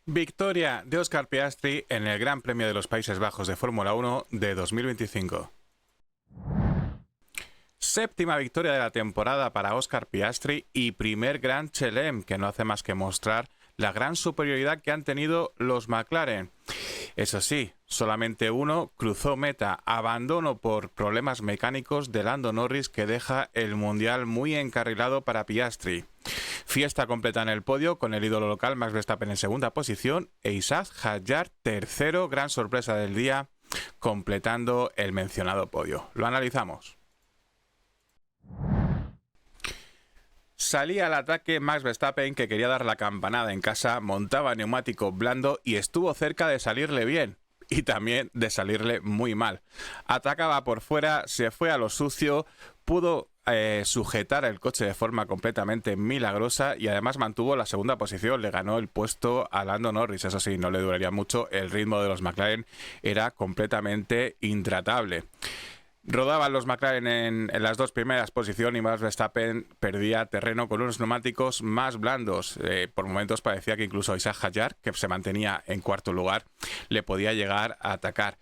Victoria de Oscar Piastri en el Gran Premio de los Países Bajos de Fórmula 1 de 2025. Séptima victoria de la temporada para Oscar Piastri y primer Grand Chelem, que no hace más que mostrar la gran superioridad que han tenido los McLaren. Eso sí, solamente uno cruzó meta, abandono por problemas mecánicos de Lando Norris, que deja el mundial muy encarrilado para Piastri. Fiesta completa en el podio con el ídolo local Max Verstappen en segunda posición e Isaac Hadjar tercero, gran sorpresa del día, completando el mencionado podio. Lo analizamos. Salía al ataque Max Verstappen, que quería dar la campanada en casa, montaba neumático blando y estuvo cerca de salirle bien y también de salirle muy mal. Atacaba por fuera, se fue a lo sucio, pudo sujetar el coche de forma completamente milagrosa y además mantuvo la segunda posición, le ganó el puesto a Lando Norris. Eso sí, no le duraría mucho, el ritmo de los McLaren era completamente intratable. Rodaban los McLaren en las dos primeras posiciones y Max Verstappen perdía terreno con unos neumáticos más blandos. Por momentos parecía que incluso Isaac Hadjar, que se mantenía en cuarto lugar, le podía llegar a atacar.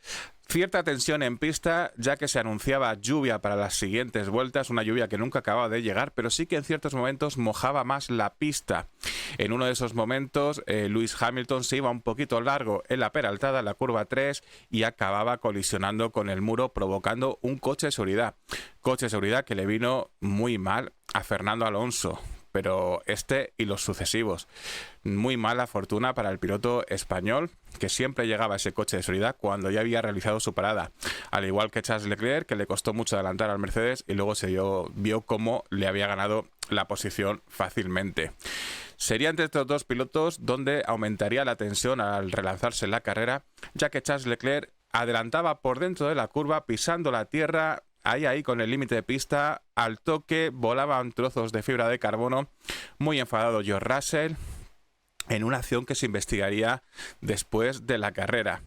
Cierta tensión en pista, ya que se anunciaba lluvia para las siguientes vueltas, una lluvia que nunca acababa de llegar, pero sí que en ciertos momentos mojaba más la pista. En uno de esos momentos, Lewis Hamilton se iba un poquito largo en la peraltada, en la curva 3, y acababa colisionando con el muro, provocando un coche de seguridad. Coche de seguridad que le vino muy mal a Fernando Alonso, pero este y los sucesivos. Muy mala fortuna para el piloto español, que siempre llegaba a ese coche de seguridad cuando ya había realizado su parada. Al igual que Charles Leclerc, que le costó mucho adelantar al Mercedes y luego vio cómo le había ganado la posición fácilmente. Sería entre estos dos pilotos donde aumentaría la tensión al relanzarse la carrera, ya que Charles Leclerc adelantaba por dentro de la curva, pisando la tierra, ahí con el límite de pista, al toque volaban trozos de fibra de carbono. Muy enfadado George Russell, en una acción que se investigaría después de la carrera.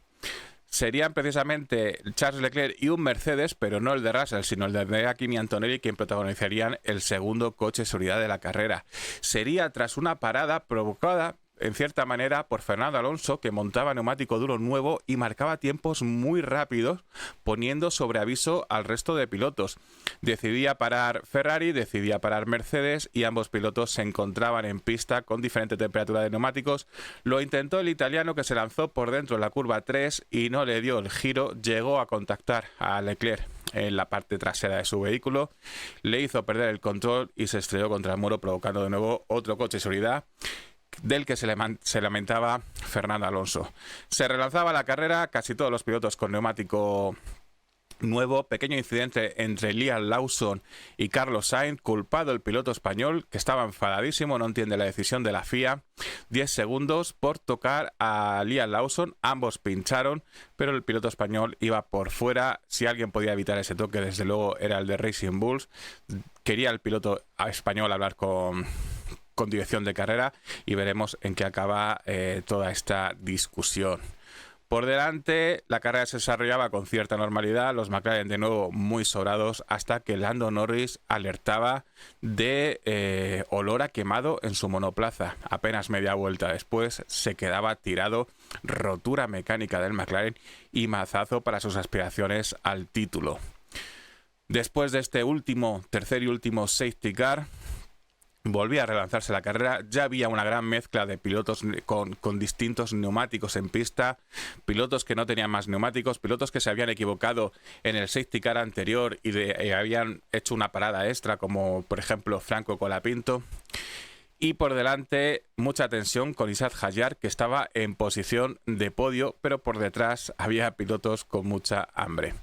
Serían precisamente Charles Leclerc y un Mercedes, pero no el de Russell, sino el de Kimi Antonelli, quien protagonizarían el segundo coche de seguridad de la carrera. Sería tras una parada provocada en cierta manera por Fernando Alonso, que montaba neumático duro nuevo y marcaba tiempos muy rápidos, poniendo sobre aviso al resto de pilotos. Decidía parar Ferrari, decidía parar Mercedes, y ambos pilotos se encontraban en pista con diferente temperatura de neumáticos. Lo intentó el italiano, que se lanzó por dentro de la curva 3 y no le dio el giro, llegó a contactar a Leclerc en la parte trasera de su vehículo, le hizo perder el control y se estrelló contra el muro, provocando de nuevo otro coche de seguridad, del que se lamentaba Fernando Alonso. Se relanzaba la carrera, casi todos los pilotos con neumático nuevo. Pequeño incidente entre Liam Lawson y Carlos Sainz, culpado el piloto español, que estaba enfadadísimo, no entiende la decisión de la FIA. 10 segundos por tocar a Liam Lawson, ambos pincharon, pero el piloto español iba por fuera. Si alguien podía evitar ese toque, desde luego era el de Racing Bulls. Quería el piloto español hablar con dirección de carrera y veremos en qué acaba toda esta discusión. Por delante, la carrera se desarrollaba con cierta normalidad, los McLaren de nuevo muy sobrados, hasta que Lando Norris alertaba de olor a quemado en su monoplaza. Apenas media vuelta después se quedaba tirado, rotura mecánica del McLaren y mazazo para sus aspiraciones al título. Después de este tercer y último safety car, volvía a relanzarse la carrera. Ya había una gran mezcla de pilotos con distintos neumáticos en pista, pilotos que no tenían más neumáticos, pilotos que se habían equivocado en el safety car anterior y habían hecho una parada extra, como por ejemplo Franco Colapinto. Y por delante, mucha tensión con Isaac Hadjar, que estaba en posición de podio, pero por detrás había pilotos con mucha hambre.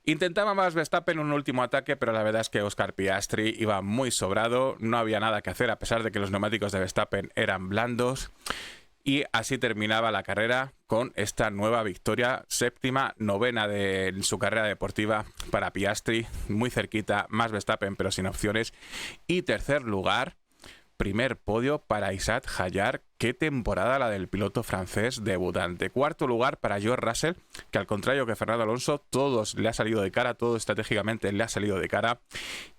Intentaba más Verstappen un último ataque, pero la verdad es que Oscar Piastri iba muy sobrado, no había nada que hacer a pesar de que los neumáticos de Verstappen eran blandos, y así terminaba la carrera con esta nueva victoria, séptima, novena en su carrera deportiva para Piastri, muy cerquita, más Verstappen pero sin opciones, y tercer lugar Primer podio para Isack Hadjar. Qué temporada la del piloto francés debutante. Cuarto lugar para George Russell, que al contrario que Fernando Alonso, todos le ha salido de cara, todo estratégicamente le ha salido de cara.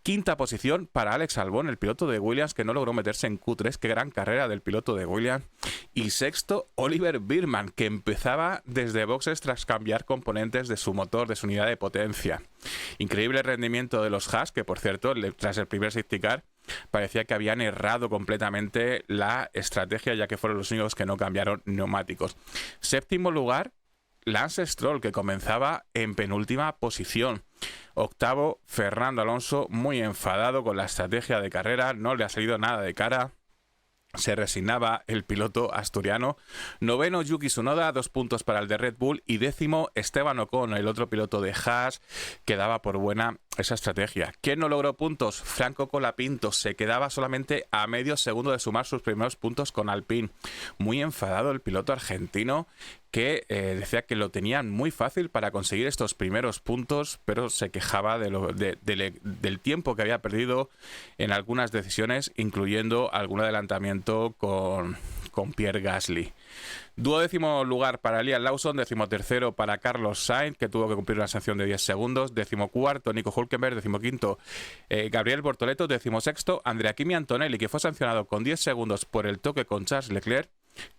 Quinta posición para Alex Albon, el piloto de Williams, que no logró meterse en Q3. Qué gran carrera del piloto de Williams. Y sexto, Oliver Birman, que empezaba desde boxes tras cambiar componentes de su motor, de su unidad de potencia. Increíble rendimiento de los Haas, que por cierto, tras el primer safety car, parecía que habían errado completamente la estrategia, ya que fueron los únicos que no cambiaron neumáticos. Séptimo lugar, Lance Stroll, que comenzaba en penúltima posición. Octavo, Fernando Alonso, muy enfadado con la estrategia de carrera, no le ha salido nada de cara. Se resignaba el piloto asturiano. Noveno, Yuki Tsunoda, 2 puntos para el de Red Bull. Y décimo, Esteban Ocon, el otro piloto de Haas, que daba por buena esa estrategia. ¿Quién no logró puntos? Franco Colapinto. Se quedaba solamente a medio segundo de sumar sus primeros puntos con Alpine. Muy enfadado el piloto argentino, que decía que lo tenían muy fácil para conseguir estos primeros puntos, pero se quejaba del tiempo que había perdido en algunas decisiones, incluyendo algún adelantamiento con Pierre Gasly. Duodécimo lugar para Liam Lawson, 13º para Carlos Sainz, que tuvo que cumplir una sanción de 10 segundos, 14º Nico Hülkenberg, 15º Gabriel Bortoleto, 16º Andrea Kimi Antonelli, que fue sancionado con 10 segundos por el toque con Charles Leclerc,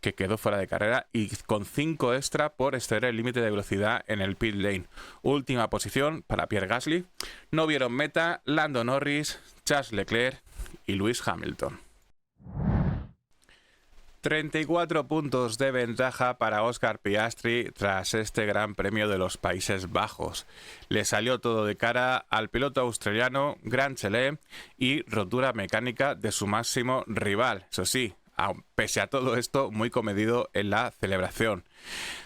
que quedó fuera de carrera, y con 5 extra por exceder el límite de velocidad en el pit lane. Última posición para Pierre Gasly. No vieron meta Lando Norris, Charles Leclerc y Lewis Hamilton. 34 puntos de ventaja para Oscar Piastri tras este Gran Premio de los Países Bajos. Le salió todo de cara al piloto australiano Grant Chelem y rotura mecánica de su máximo rival. Eso sí, pese a todo esto, muy comedido en la celebración.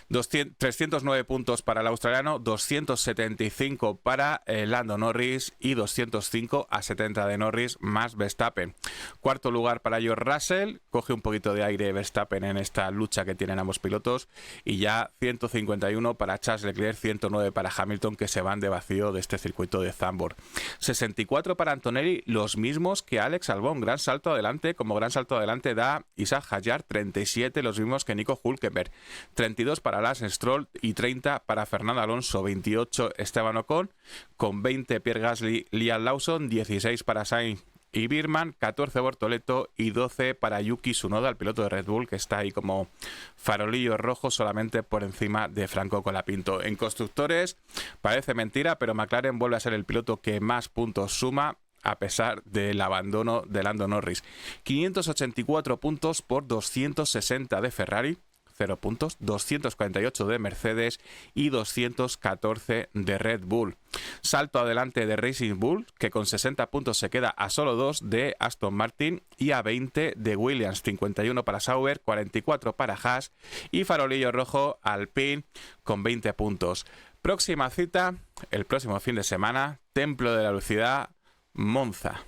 309 puntos para el australiano, 275 para Lando Norris y 205 a 70 de Norris más Verstappen. Cuarto lugar para George Russell, coge un poquito de aire Verstappen en esta lucha que tienen ambos pilotos, y ya 151 para Charles Leclerc, 109 para Hamilton, que se van de vacío de este circuito de Zandvoort. 64 para Antonelli, los mismos que Alex Albon. Gran salto adelante, como gran salto adelante da Isack Hadjar, 37, los mismos que Nico Hülkenberg, 32 para Lance Stroll y 30 para Fernando Alonso, 28 Esteban Ocon, con 20 Pierre Gasly, Liam Lawson, 16 para Sainz y Birman, 14 Bortoleto y 12 para Yuki Tsunoda, el piloto de Red Bull, que está ahí como farolillo rojo solamente por encima de Franco Colapinto. En constructores parece mentira, pero McLaren vuelve a ser el piloto que más puntos suma, a pesar del abandono de Lando Norris. 584 puntos por 260 de Ferrari, 0 puntos, 248 de Mercedes y 214 de Red Bull. Salto adelante de Racing Bull, que con 60 puntos se queda a solo 2 de Aston Martin y a 20 de Williams, 51 para Sauber, 44 para Haas y farolillo rojo Alpine con 20 puntos. Próxima cita, el próximo fin de semana, Templo de la Velocidad, Monza.